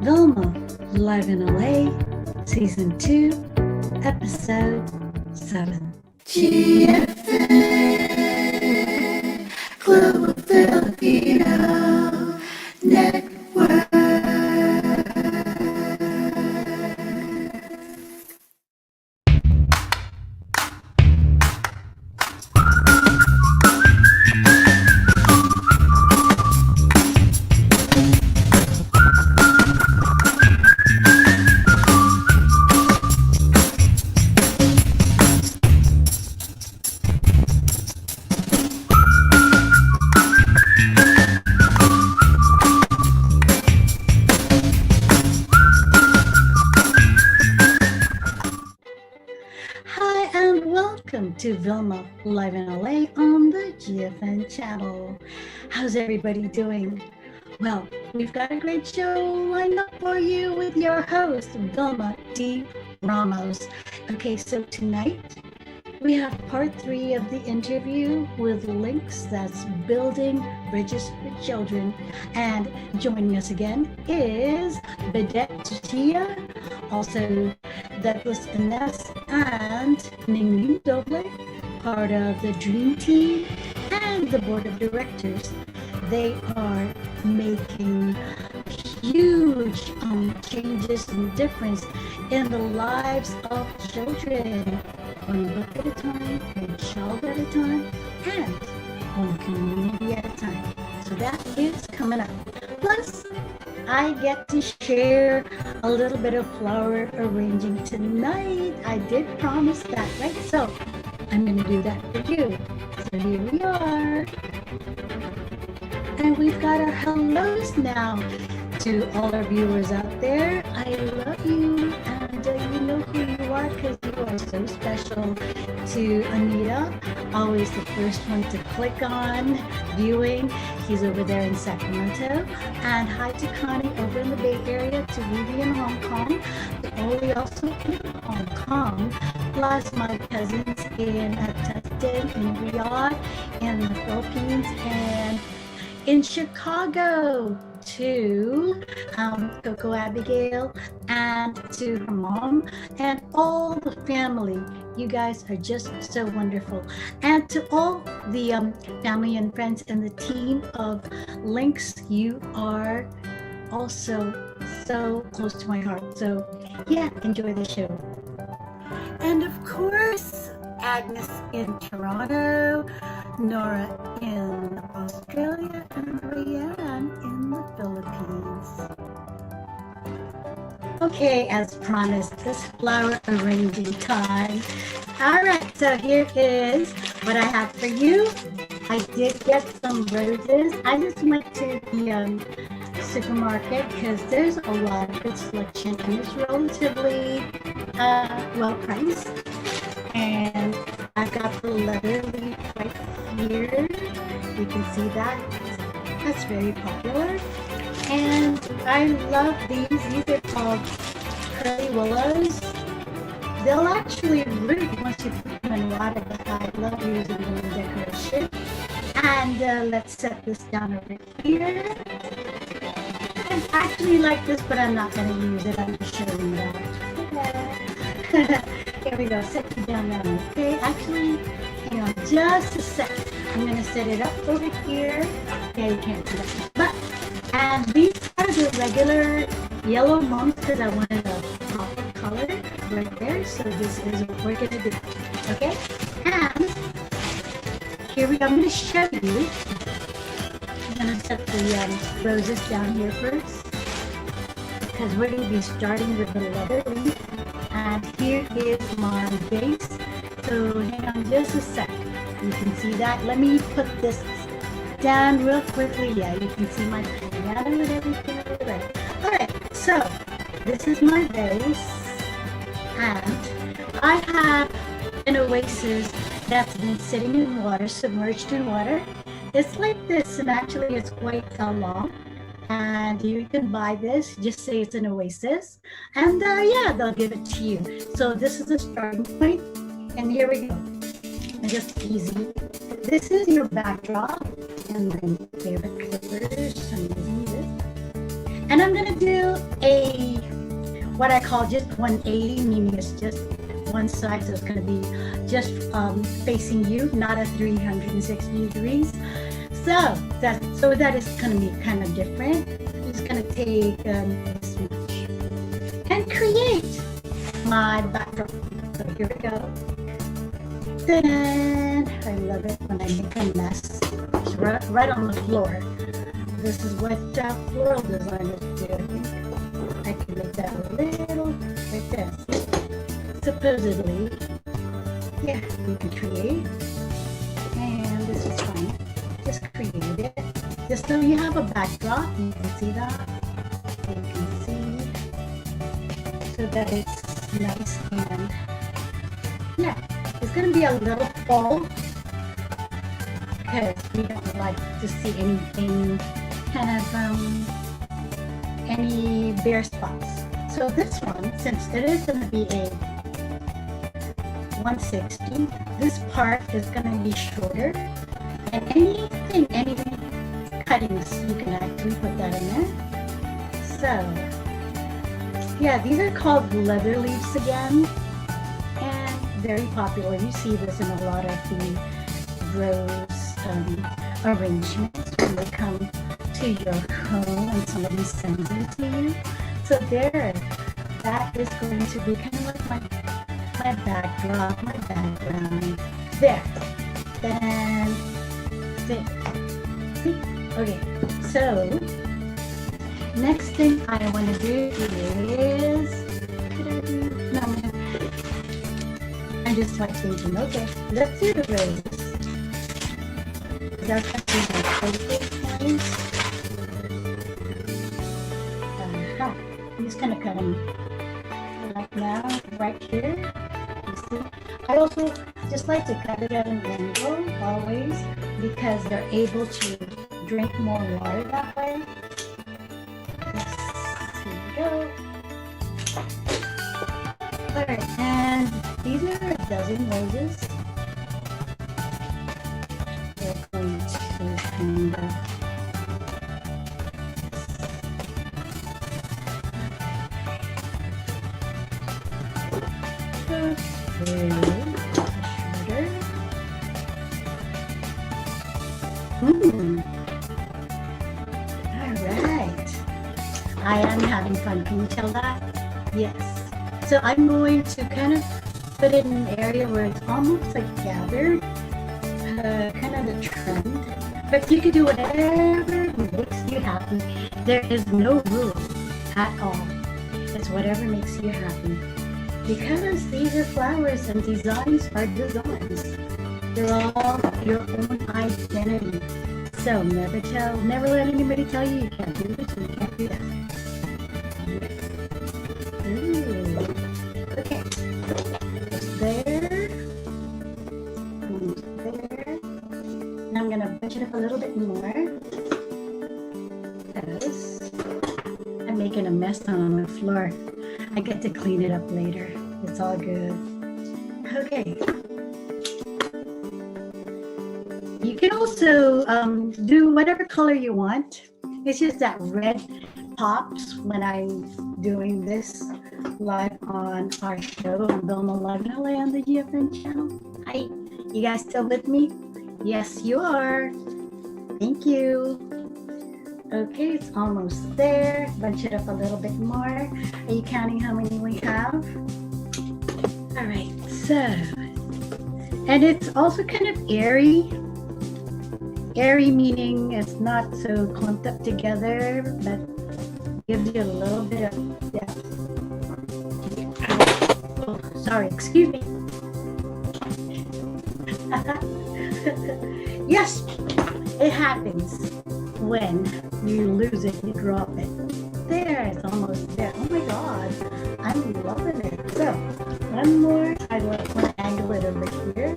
Vilma, live in LA, Season 2, Episode 7. GFN Global Filipino Network. Hi, and welcome to Vilma, live in LA on the GFN channel. How's everybody doing? Well, we've got a great show lined up for you with your host, Vilma D. Ramos. Okay, so tonight we have part 3 of the interview with Links, that's Building Bridges for Children. And joining us again is Bedette Tia, also Douglas Ines, and Ning Ning Doble, part of the Dream Team and the Board of Directors. They are making huge changes and difference in the lives of children, one book at a time, one child at a time, and one community at a time. So that is coming up. Plus, I get to share a little bit of flower arranging tonight. I did promise that, right? So I'm going to do that for you. So here we are. And we've got our hellos now to all our viewers out there. I love you, and you know who you are because you are so special. To Anita, always the first one to click on viewing. He's over there in Sacramento. And hi to Connie over in the Bay Area, to Ruby in Hong Kong, to Oli also in Hong Kong, plus my cousins in Tustin, in Riyadh, in the Philippines, and in Chicago, to Coco Abigail, and to her mom, and all the family. You guys are just so wonderful. And to all the family and friends and the team of Links, you are also so close to my heart. So yeah, enjoy the show. And of course, Agnes in Toronto, Nora in Australia, and Rianne in the Philippines. Okay, as promised, this flower arranging time. All right, so here is what I have for you. I did get some roses. I just went to the supermarket because there's a lot of good selection and it's relatively well priced. And I've got the leather leaf right here. You can see that. That's very popular. And I love these. These are called curly willows. They'll actually root once you put them in water, but I love using them in decoration. And let's set this down over here. I actually like this, but I'm not going to use it. I'm just showing you that. Here we go. Set it down now. Okay, actually, hang on just a sec. I'm going to set it up over here. Okay, you can't see that. But, and these are the regular yellow mums because I wanted a pop color right there. So this is what we're going to do. Okay, and here we go. I'm going to show you. I'm going to set the roses down here first because we're going to be starting with the leather leaf. And here is my base. So hang on just a sec. You can see that. Let me put this down real quickly. Yeah, you can see my piano and everything over there. All right, so this is my base. And I have an oasis that's been sitting in water, submerged in water. It's like this, and actually it's quite long. And you can buy this, just say it's an oasis, and yeah, they'll give it to you. So this is the starting point, and here we go. Just easy. This is your backdrop, and my favorite clippers. I'm using this. And I'm gonna do a what I call just 180, meaning it's just one side, so it's gonna be just facing you, not at 360 degrees. So that is gonna be kind of different. I'm just gonna take this much and create my backdrop. So here we go. Then I love it when I make a mess. It's right on the floor. This is what floral designers do. I think I can make that a little like this. Supposedly, yeah, you can create. And this is fine. Just create it. Just so you have a backdrop. You can see that. You can see. So that it's nice and yeah. It's going to be a little fall because we don't like to see anything kind of any bare spots. So this one, since it is going to be a 160, this part is going to be shorter, and any cuttings you can actually put that in there. So yeah, these are called leather leaves again. Very popular. You see this in a lot of the rose arrangements when they come to your home and somebody sends it to you. So there, that is going to be kind of like my backdrop, my background. There. Then, see? Okay, so next thing I want to do is, I just like thinking, okay, let's do the roses. That's actually my favorite point. I'm just gonna cut them like now, right here. You see? I also just like to cut it at an angle, always, because they're able to drink more water that way. Here we go. Alright, and these are a dozen roses. They're going to kind of go through shorter. Alright. I am having fun. Can you tell that? Yes. So I'm going to kind of put it in an area where it's almost like gathered, kind of the trend. But you can do whatever makes you happy. There is no rule at all. It's whatever makes you happy. Because these are flowers and designs are designs. They're all your own identity. So never let anybody tell you you can't do this or you can't do that. Okay, there, there. And I'm gonna bunch it up a little bit more because I'm making a mess on my floor. I get to clean it up later. It's all good. Okay. You can also do whatever color you want. It's just that red pops when I'm doing this live on our show on Vilma Live in LA on the GFN channel. Hi, you guys still with me? Yes, you are. Thank you. Okay, it's almost there. Bunch it up a little bit more. Are you counting how many we have? All right, so, and it's also kind of airy. Airy meaning it's not so clumped up together, but gives you a little bit of depth. Oh, sorry, excuse me. Yes, it happens when you lose it, you drop it. There, it's almost there. Oh my God, I'm loving it. So, one more. I want to angle it over here,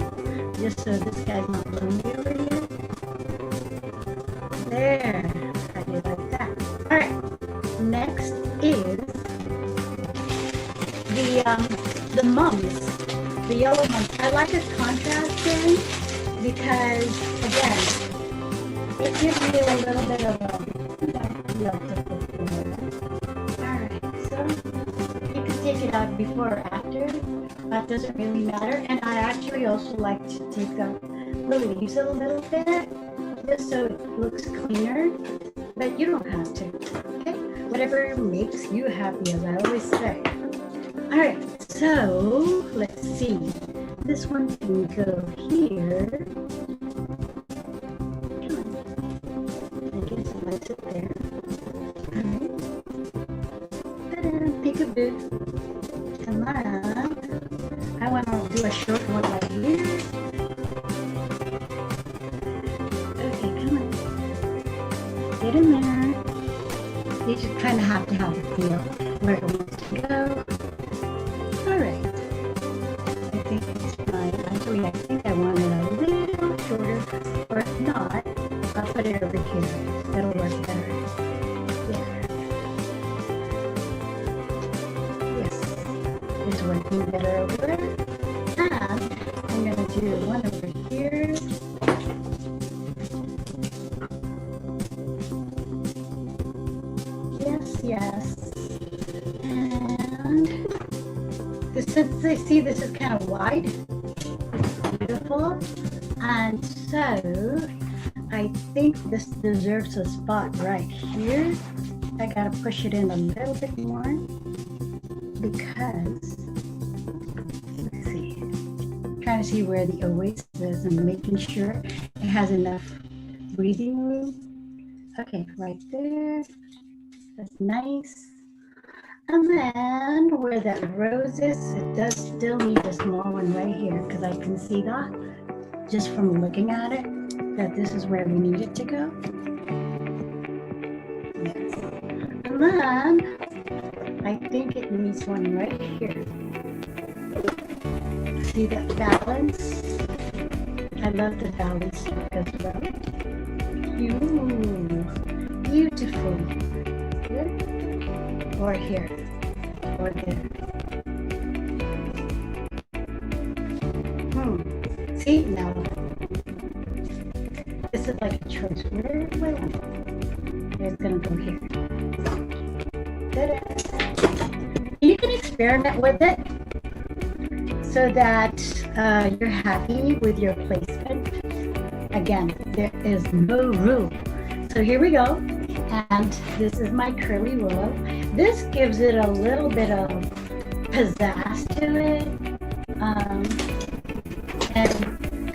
just so this guy's not lonely over here. There, I do like that. All right, next is the mums, the yellow mums. I like this contrast thing because, again, it gives me a little bit of a, You can take it out before or after. That doesn't really matter. And I actually also like to take the leaves a little bit, just so it looks cleaner. But you don't have to. Okay? Whatever makes you happy, as I always say. All right. So let's see. This one can go here. I guess I'll let it there. All right. Ta-da, peekaboo. Come on. I want to do a short one right here. Okay, come on. Get in there. You just kind of have to have a feel where it wants to go. All right. I think it's fine. Actually, I think I want it a little shorter, or if not, I'll put it over here. That'll work better. Yeah. Yes, it's working better over there. And I'm going to do one over here. Yes. And since I see this is kind of wide, beautiful. And so I think this deserves a spot right here. I gotta push it in a little bit more because, let's see, trying to see where the oasis is and making sure it has enough breathing room. Okay, right there. That's nice. And then where that rose is, it does still need a small one right here because I can see that just from looking at it, that this is where we need it to go. Yes. And then I think it needs one right here. See that balance? I love the balance as well. Beautiful. Good. Or here, or there. See, now, this is like a choice. Where do I want it? It's gonna go here. Ta-da. You can experiment with it so that you're happy with your placement. Again, there is no rule. So here we go. And this is my curly willow. This gives it a little bit of pizzazz to it. And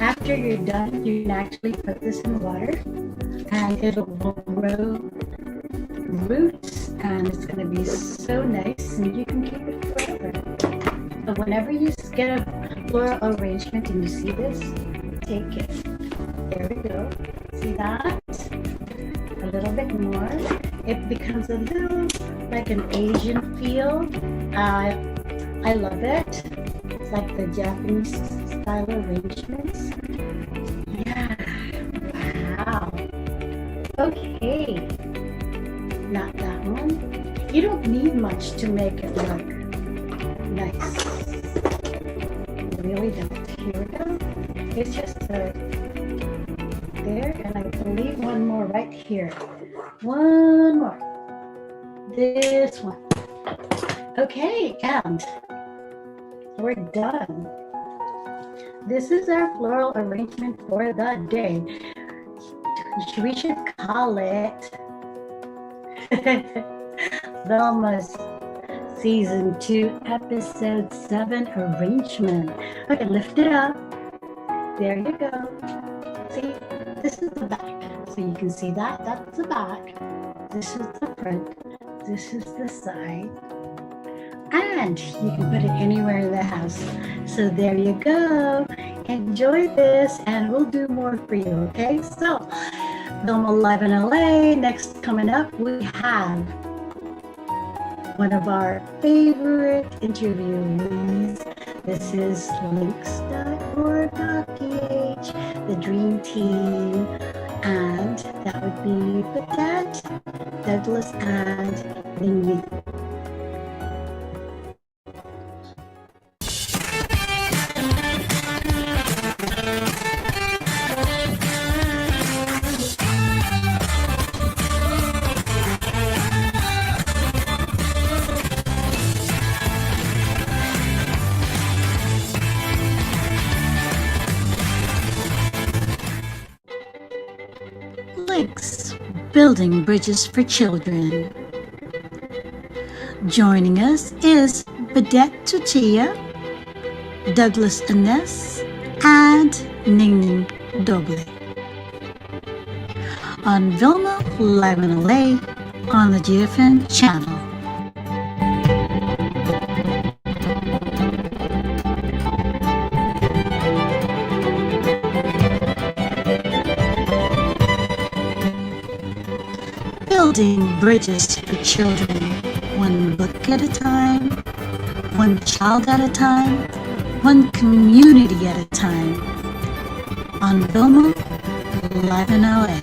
after you're done, you can actually put this in water and it'll grow roots and it's going to be so nice and you can keep it forever. So whenever you get a floral arrangement and you see this, take it. There we go. See that? A little bit more. It becomes a little like an Asian feel. I love it. It's like the Japanese style arrangements. Yeah. Wow. Okay. Not that one. You don't need much to make it look nice. You really don't. Here we go. It's just there, and I believe one more right here. One more. This one. Okay, and we're done. This is our floral arrangement for the day. We should call it Vilma's Season 2, Episode 7 Arrangement. Okay, lift it up. There you go. See, this is the back. So you can see that. That's the back. This is the front. This is the side. And you can put it anywhere in the house. So there you go. Enjoy this and we'll do more for you, okay? So, Vilma Live in LA. Next coming up, we have one of our favorite interviewees. This is links.org.ph, the dream team. And that would be Patet, Douglas, and then me. Links, Building Bridges for Children. Joining us is Badette Tutia, Douglas Ines, and Ningning Doble. On Vilma Live and LA on the GFN channel. Building bridges for children, one book at a time, one child at a time, one community at a time. On Vilma Live in LA.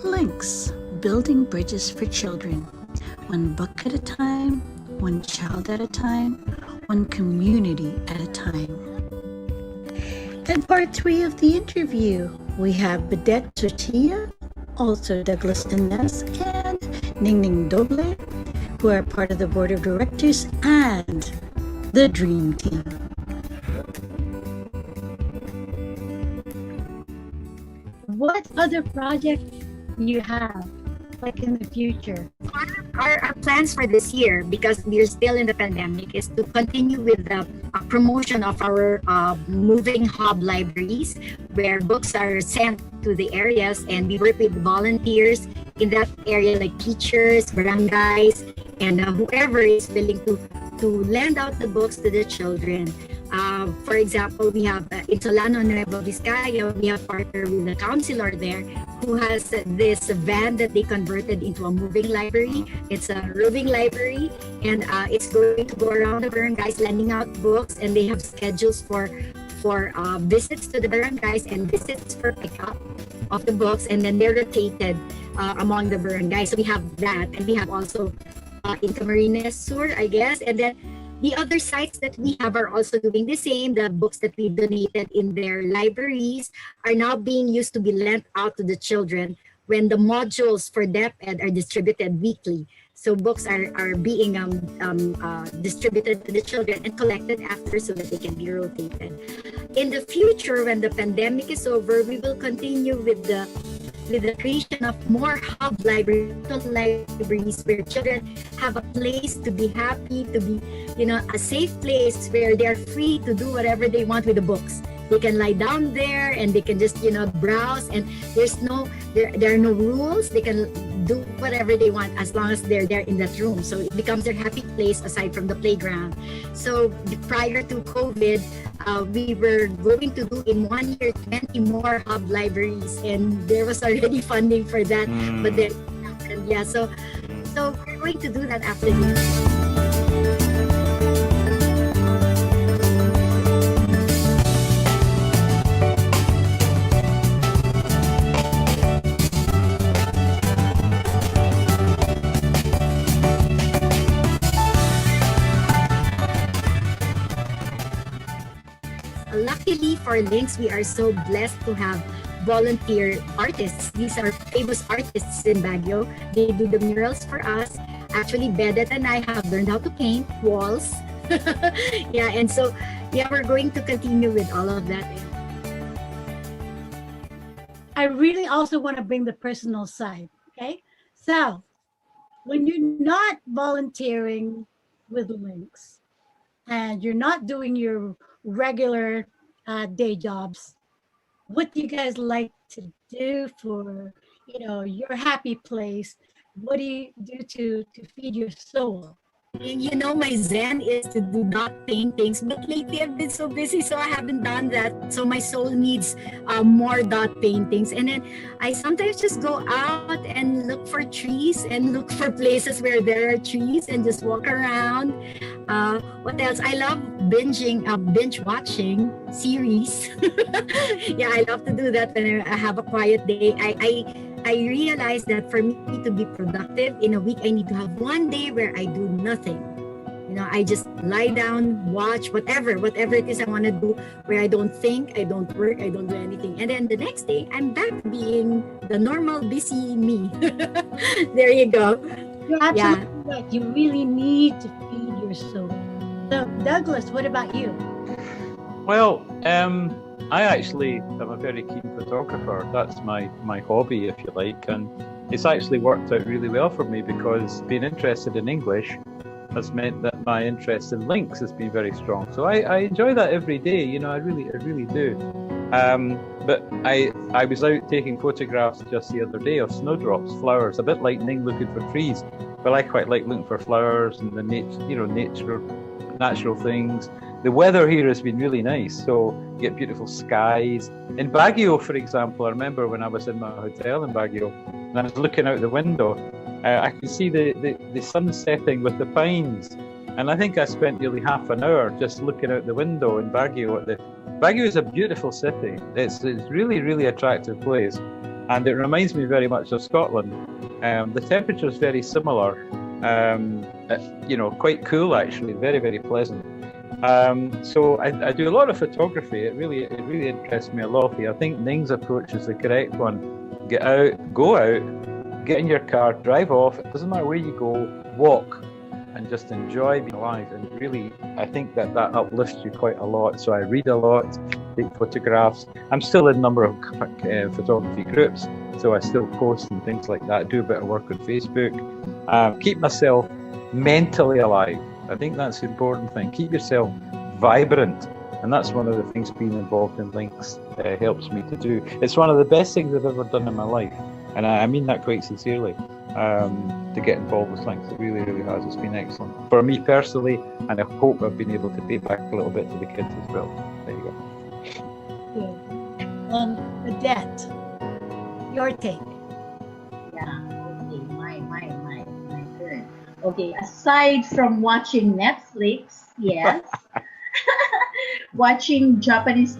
Links, Building Bridges for Children, one book at a time, one child at a time, one community at a time. In part 3 of the interview, we have Badette Tortilla, also Douglas Ines, and Ningning Doble, who are part of the board of directors and the Dream Team. What other projects do you have, like in the future? Our plans for this year, because we're still in the pandemic, is to continue with the promotion of our moving hub libraries, where books are sent to the areas, and we work with volunteers in that area, like teachers, barangays, and whoever is willing to lend out the books to the children. For example, we have in Solano, Nueva Vizcaya, we have partnered with the counselor there who has this van that they converted into a moving library. It's a roving library, and it's going to go around the barangays lending out books, and they have schedules for visits to the barangays and visits for pickup of the books, and then they're rotated among the barangays. So we have that, and we have also in Camarines Sur, I guess, and then the other sites that we have are also doing the same. The books that we donated in their libraries are now being used to be lent out to the children when the modules for DepEd are distributed weekly. So books are being distributed to the children and collected after so that they can be rotated. In the future, when the pandemic is over, we will continue with the creation of more hub libraries where children have a place to be happy, to be, a safe place where they're free to do whatever they want with the books. They can lie down there and they can just, browse, and there are no rules. They can do whatever they want as long as they're there in that room. So it becomes their happy place aside from the playground. So prior to COVID, we were going to do in 1 year 20 more hub libraries, and there was already funding for that. But then, so we're going to do that after this. Luckily for Links, we are so blessed to have volunteer artists. These are famous artists in Baguio. They do the murals for us. Actually, Bedet and I have learned how to paint walls. And so, we're going to continue with all of that. I really also want to bring the personal side, okay? So, when you're not volunteering with Links and you're not doing your regular day jobs, what do you guys like to do for your happy place? What do you do to feed your soul? My zen is to do dot paintings, but lately I've been so busy, so I haven't done that. So my soul needs more dot paintings. And then I sometimes just go out and look for trees and look for places where there are trees and just walk around. What else? I love binge watching series. I love to do that when I have a quiet day. I realized that for me to be productive in a week, I need to have one day where I do nothing. I just lie down, watch whatever it is I want to do, where I don't think, I don't work, I don't do anything. And then the next day, I'm back being the normal, busy me. There you go. You're absolutely right. You really need to feed your soul. So, Douglas, what about you? Well, I actually am a very keen photographer. That's my hobby, if you like, and it's actually worked out really well for me because being interested in English has meant that my interest in links has been very strong. So I enjoy that every day. You know, I really do. But I was out taking photographs just the other day of snowdrops, flowers, a bit like Ning looking for trees. But I quite like looking for flowers and the natural things. The weather here has been really nice, so you get beautiful skies. In Baguio, for example, I remember when I was in my hotel in Baguio, and I was looking out the window, I could see the sun setting with the pines. And I think I spent nearly half an hour just looking out the window in Baguio. Baguio is a beautiful city. It's really attractive place, and it reminds me very much of Scotland. The temperature is very similar. Quite cool actually, very pleasant. So I do a lot of photography. It really interests me a lot. I think Ning's approach is the correct one. Go out, get in your car, drive off. It doesn't matter where you go, walk, and just enjoy being alive. And really, I think that uplifts you quite a lot. So I read a lot, take photographs. I'm still in a number of photography groups, so I still post and things like that. Do a bit of work on Facebook. Keep myself mentally alive. I think that's the important thing. Keep yourself vibrant. And that's one of the things being involved in links helps me to do. It's one of the best things I've ever done in my life. And I mean that quite sincerely, to get involved with links. It really has. It's been excellent. For me personally, and I hope I've been able to pay back a little bit to the kids as well. There you go. Good. Odette, your take. Yeah, okay, my turn. Okay, aside from watching Netflix, yes, watching Japanese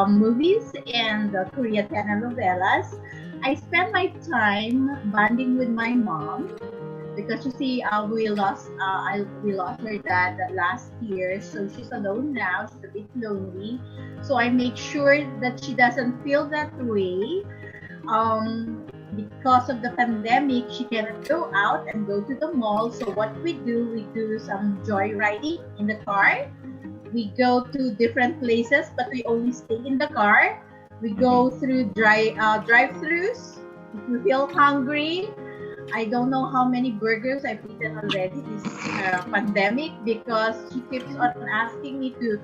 movies and Korean telenovelas, I spend my time bonding with my mom because you see, we lost her dad last year, so she's alone now. She's a bit lonely, so I make sure that she doesn't feel that way. Because of the pandemic, she cannot go out and go to the mall. So what we do some joyriding in the car. We go to different places, but we only stay in the car. We go through drive-thrus. If we feel hungry, I don't know how many burgers I've eaten already this pandemic because she keeps on asking me to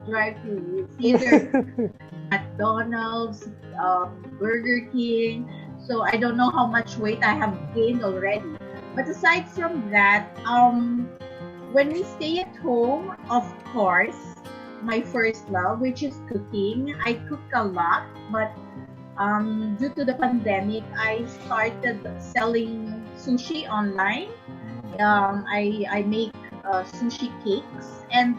drive-thru. Either McDonald's, Burger King. So I don't know how much weight I have gained already. But aside from that, when we stay at home, of course, my first love, which is cooking. I cook a lot, but due to the pandemic, I started selling sushi online. I make sushi cakes, and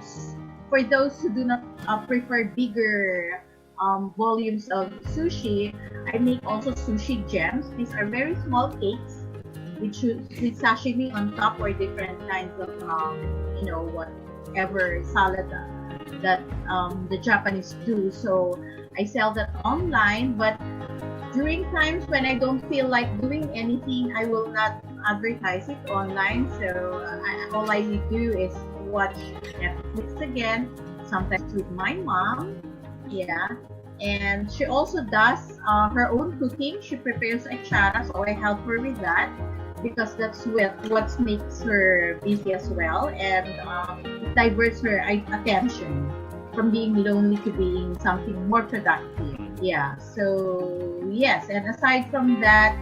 for those who do not prefer bigger volumes of sushi, I make also sushi gems. These are very small cakes with sashimi on top or different kinds of whatever salad that the Japanese do. So I sell that online, but during times when I don't feel like doing anything, I will not advertise it online. So all I do is watch Netflix again, sometimes with my mom. Yeah. And she also does her own cooking. She prepares achara, so I help her with that because that's what makes her busy as well, and it diverts her attention from being lonely to being something more productive. Yeah, so yes, and aside from that,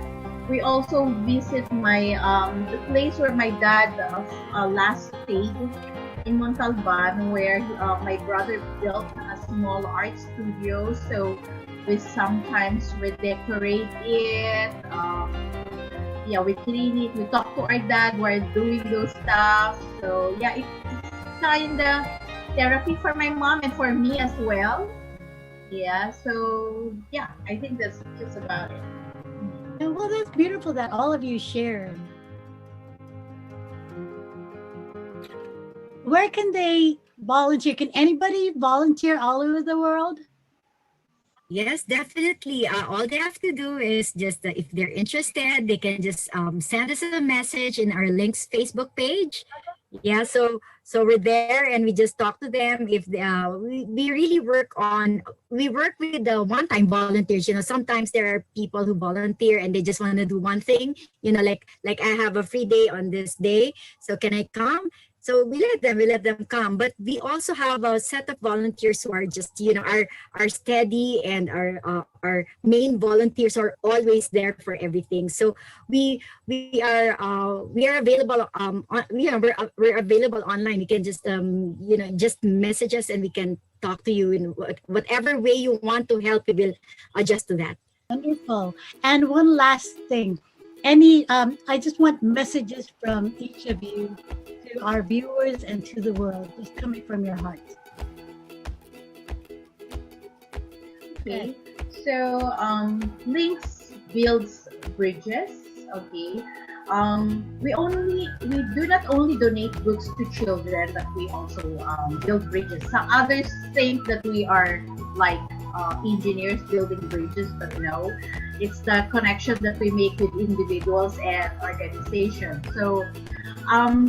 we also visit my the place where my dad last stayed in Montalban, where my brother built a small art studio. So we sometimes redecorate it. We clean it. We talk to our dad while doing those stuff. So yeah, it's kind of therapy for my mom and for me as well. Yeah. So yeah, I think that's just about it. And well, that's beautiful that all of you shared. Where can they volunteer? Can anybody volunteer all over the world? Yes, definitely. All they have to do is just, if they're interested, they can just send us a message in our Links Facebook page. Yeah, so we're there and we just talk to them. If they, we really work with the one-time volunteers. Sometimes there are people who volunteer and they just want to do one thing. Like I have a free day on this day, so can I come? So we let them come. But we also have a set of volunteers who are just are steady, and our main volunteers are always there for everything. So we are available we're available online. You can just message us and we can talk to you in whatever way you want to help. We will adjust to that. Wonderful. And one last thing. Any I just want messages from each of you to our viewers and to the world, just coming from your hearts. Okay. So links builds bridges. Okay. We do not only donate books to children, but we also build bridges. Some others think that we are like engineers building bridges, but no, it's the connection that we make with individuals and organizations. So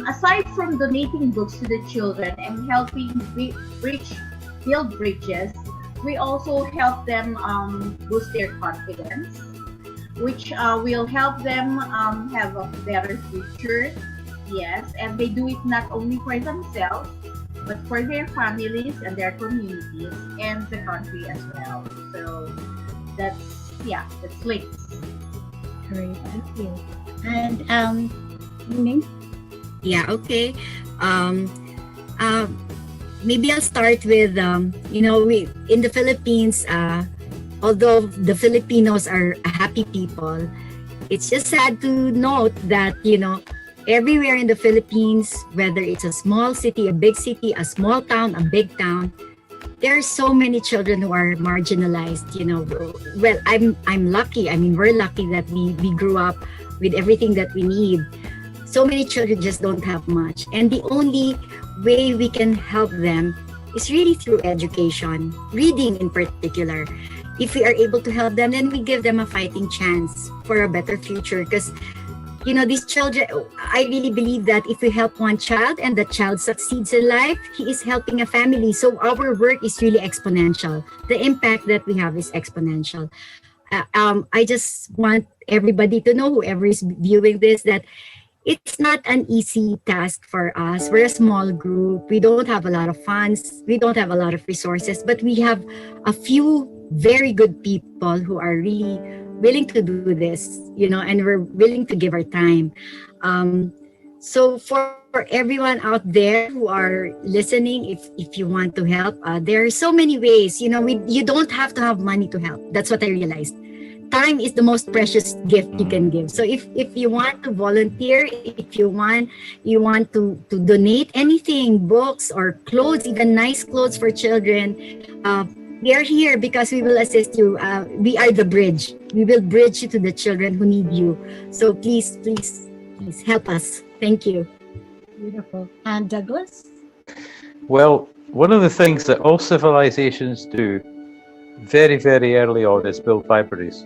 aside from donating books to the children and helping build bridges, we also help them boost their confidence, which will help them have a better future. Yes, and they do it not only for themselves, but for their families and their communities and the country as well. So that's links. Great, thank you. And Ning? Yeah, okay. um uh, Maybe I'll start with we in the Philippines, although the Filipinos are a happy people, it's just sad to note that everywhere in the Philippines, whether it's a small city, a big city, a small town, a big town, there are so many children who are marginalized. Well, I'm lucky. I mean, we're lucky that we grew up with everything that we need. So many children just don't have much, and the only way we can help them is really through education, reading in particular. If we are able to help them, then we give them a fighting chance for a better future. Because these children, I really believe that if we help one child and the child succeeds in life, he is helping a family. So our work is really exponential. The impact that we have is exponential. I just want everybody to know, whoever is viewing this, that it's not an easy task for us. We're a small group. We don't have a lot of funds. We don't have a lot of resources, but we have a few very good people who are really willing to do this, and we're willing to give our time. So for everyone out there who are listening, if you want to help, there are so many ways. You don't have to have money to help. That's what I realized. Time is the most precious gift you can give. So if you want to volunteer, if you want to donate anything, books or clothes, even nice clothes for children, we are here because we will assist you. We are the bridge. We will bridge you to the children who need you. So please help us. Thank you. Beautiful. And Douglas? Well, one of the things that all civilizations do very, very early on is build libraries.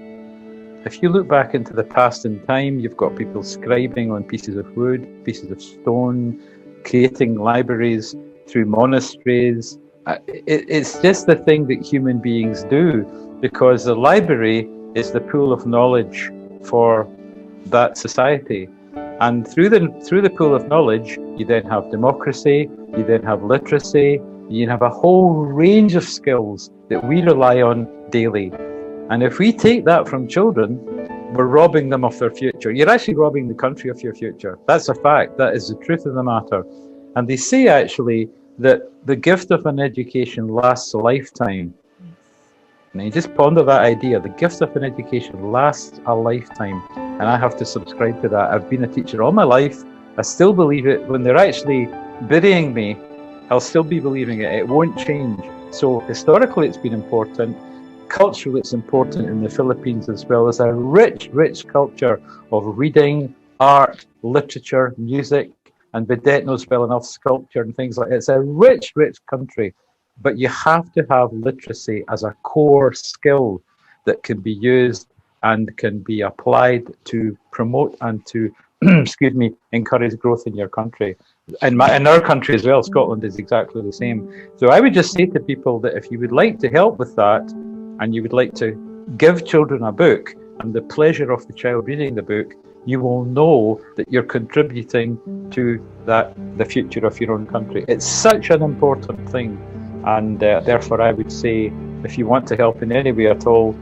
If you look back into the past in time, you've got people scribing on pieces of wood, pieces of stone, creating libraries through monasteries. It's just the thing that human beings do, because the library is the pool of knowledge for that society. And through the pool of knowledge, you then have democracy, you then have literacy, you have a whole range of skills that we rely on daily. And if we take that from children, we're robbing them of their future. You're actually robbing the country of your future. That's a fact. That is the truth of the matter. And they say actually that the gift of an education lasts a lifetime. Now you just ponder that idea. The gift of an education lasts a lifetime. And I have to subscribe to that. I've been a teacher all my life. I still believe it. When they're actually burying me, I'll still be believing it. It won't change. So historically, it's been important. Culturally, it's important in the Philippines as well. There's a rich, rich culture of reading, art, literature, music, and Vedette knows well enough, sculpture and things like that. It's a rich, rich country. But you have to have literacy as a core skill that can be used and can be applied to promote and to excuse me, encourage growth in your country. In our country as well, Scotland is exactly the same. So I would just say to people that if you would like to help with that, and you would like to give children a book and the pleasure of the child reading the book, you will know that you're contributing to the future of your own country. It's such an important thing, and therefore I would say, if you want to help in any way at all,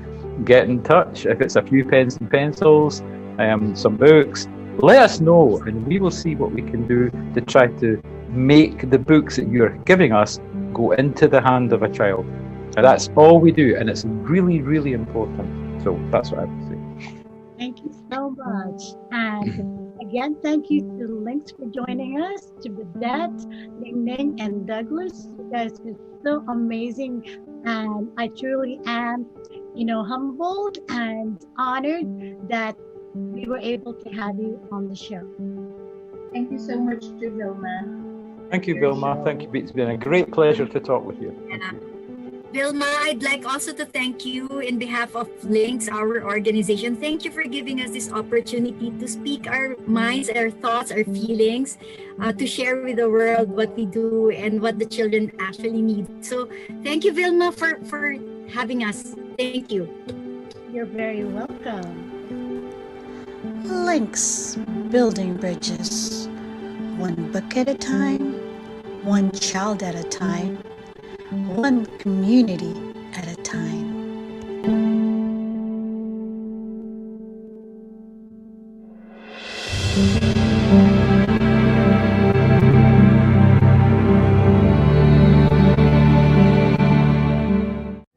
get in touch. If it's a few pens and pencils, some books, let us know, and we will see what we can do to try to make the books that you're giving us go into the hand of a child. And that's all we do, and it's really, really important. So that's what I would say. Thank you so much. And again, thank you to Lynx for joining us, to Bidette, Ning Ning, and Douglas. You guys are so amazing. And I truly am, humbled and honored that we were able to have you on the show. Thank you so much to Vilma. Thank you, Vilma. Thank you. It's been a great pleasure to talk with you. Yeah. Vilma, I'd like also to thank you in behalf of Links, our organization. Thank you for giving us this opportunity to speak our minds, our thoughts, our feelings, to share with the world what we do and what the children actually need. So thank you, Vilma, for having us. Thank you. You're very welcome. Links, building bridges, one book at a time, one child at a time, one community at a time.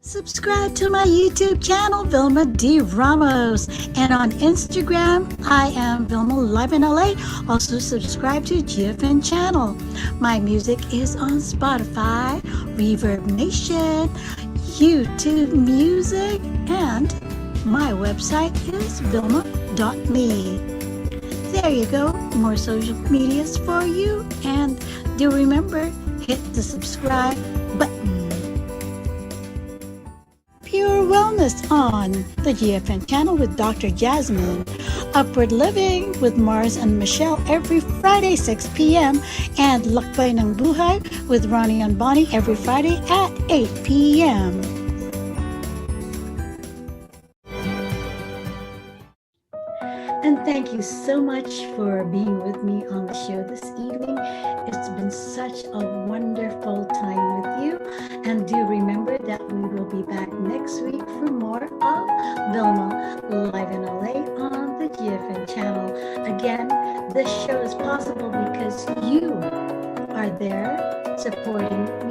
Subscribe to my YouTube channel, Vilma D. Ramos. And on Instagram, I am Vilma Live in LA. Also subscribe to GFN channel. My music is on Spotify, Reverb Nation, YouTube Music, and my website is vilma.me. There you go, more social medias for you. And do remember, hit the subscribe button. Pure Wellness on the GFN channel with Dr. Jasmine. Upward Living with Mars and Michelle every Friday 6 p.m. and Lakbay ng Buhay with Ronnie and Bonnie every Friday at 8 p.m. And thank you so much for being with me on the show this evening. It's been such a wonderful time with you. And do remember that we will be back next week for more of Vilma Live in LA on the GFN channel. Again, this show is possible because you are there supporting me